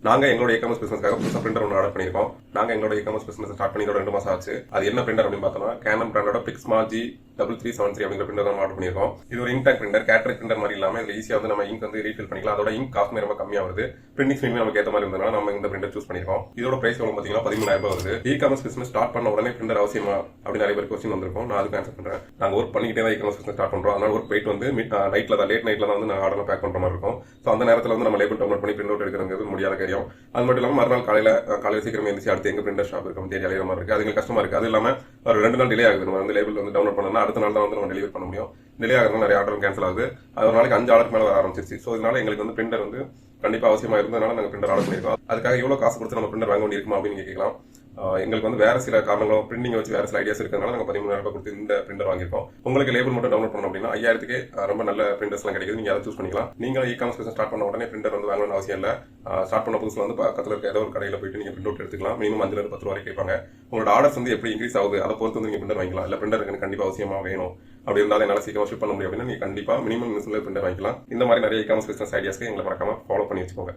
நாங்க எங்களோட e-commerce பிசினஸ்க்காக புதுசா பிரிண்டர் ஒன்று ஆர்டர் பண்ணியிருக்கோம். நாங்க எங்களோட e-commerce பிசினஸ் ஸ்டார்ட் பண்ணி 2 மாசம் ஆச்சு. அது என்ன பிரிண்டர் அப்படின்னு பார்த்தோம்னா கேனன் பிராண்டோட பிக்ஸ்மா G3373 அப்படிங்கிற பிரிண்டர் தான் ஆர்டர் பண்ணியிருக்கோம். இது ஒரு ink take printer, Kesrick printer மாதிரி இல்லாம இதுல ஈஸியா வந்து நம்ம இங்க் வந்து ரீஃபில் பண்ணிக்கலாம். அதோட இங்க் காஸ்ட் ரொம்ப கம்மியா வருது. பிரிண்டிங் ஸ்பீட் நமக்கு ஏற்ற மாதிரி இருந்ததுனால நம்ம இந்த பிரிண்டர் சூஸ் பண்ணிருக்கோம். இதோட பிரைஸ் எவ்வளவு பாத்தீங்கன்னா 13,000 வருது. e-commerce பிசினஸ் ஸ்டார்ட் பண்ண உடனே பிரிண்டர் அவசியமா அப்படி நிறைய பேர் கொஸ்டின் வந்திருக்கும். நான் அதுக்கு ஆன்சர் பண்றேன். நாங்க ஒர்க் பண்ணிக்கிட்டே தான் e-commerce பிசினஸ் ஸ்டார்ட் பண்றோம். அதனால ஒர்க் போயிட்டு வந்து நைட்ல தான் லேட் நைட்ல தான் வந்து நான் ஆர்டர் பேக் பண்ற மாதிரி இருக்கும். ஸோ அந்த நேரத்தில் வந்து நம்ம லேபிள் டவுன்லோட் பண்ணி பிரிண்ட் அவுட் எடுக்கிறது முடியாத காரியம். அது மட்டும் இல்லாமல் மறுநாள் காலையில் சீக்கிரம் எழுந்திரிச்சு அடுத்து எங்க பிரிண்டர் ஷாப் இருக்கும் தேடி அலையிற மாதிரி இருக்கு. அது எங்களுக்கு கஷ்டமா இருக்கு. அது இல்லாம ஒரு 2 நாள் டிலே ஆகுது. நம்ம வந்து லேபிள் வந்து டவுன்லோட் பண்ணா அடுத்த நாள் தான் வந்து நம்ம டெலிவரி பண்ண முடியும். டிலே ஆகிறது நிறைய ஆர்டர் கேன்சல் ஆகுது. அது ஒரு நாளைக்கு 5 ஆர்டர் மேலே வர ஆரம்பிச்சிருச்சு. ஸோ இதனால எங்களுக்கு வந்து பிரிண்டர் வந்து கண்டிப்பா அவசியமா இருந்ததுனால நாங்கள் பிரிண்டர் ஆர்டர் பண்ணிருக்கோம். அதுக்காக எவ்வளவு காசு கொடுத்து நம்ம பிரிண்டர் வாங்க வேண்டியிருக்குமா அப்படின்னு கேட்கலாம். எங்களுக்கு வந்து வேற சில காரணங்களும் பிரிண்டிங் வச்சு வேற சில ஐடியாஸ் இருக்கிறதுனால நாங்கள் 13,000 கொடுத்து இந்த பிரிண்டர் வாங்கியிருக்கோம். உங்களுக்கு லேபிள் மட்டும் டவுன்லோட் பண்ணணும் அப்படின்னா 5,000க்கு ரொம்ப நல்ல பிரிண்டர்ஸ் எல்லாம் கிடைக்குது. நீங்க அதை சூஸ் பண்ணிக்கலாம். நீங்க e-commerce பிசினஸ் ஸ்டார்ட் பண்ண உடனே பிரிண்டர் வந்து வாங்கணும்னு அவசியம் இல்லை. ஸ்டார்ட் பண்ண புதுசுல வந்து பக்கத்தில் இருக்க ஏதோ ஒரு கடையில் போயிட்டு நீங்க பிரிண்ட் அவுட் எடுத்துக்கலாம். மினிமம் 5 to 10 ரூபாய் கேட்பாங்க. உங்களோட ஆர்டர்ஸ் வந்து எப்படி இன்க்ரீஸ் ஆகுது அதை பொறுத்து வந்து நீங்க பிரிண்டர் வாங்கிக்கலாம். இல்ல பிரிண்டர் எனக்கு கண்டிப்பா அவசியமா வேணும் அப்படி இருந்தாலும் என்னால் சீக்கிரம் ஷிப் பண்ண முடியும் அப்படின்னா நீங்க கண்டிப்பா மினிமம் பிரிண்டர் வாங்கிக்கலாம். இந்த மாதிரி நிறைய e-commerce பிசினஸ் ஐடியாஸ்க்கு எங்களை மறக்காம ஃபாலோ பண்ணி வச்சுக்கோங்க.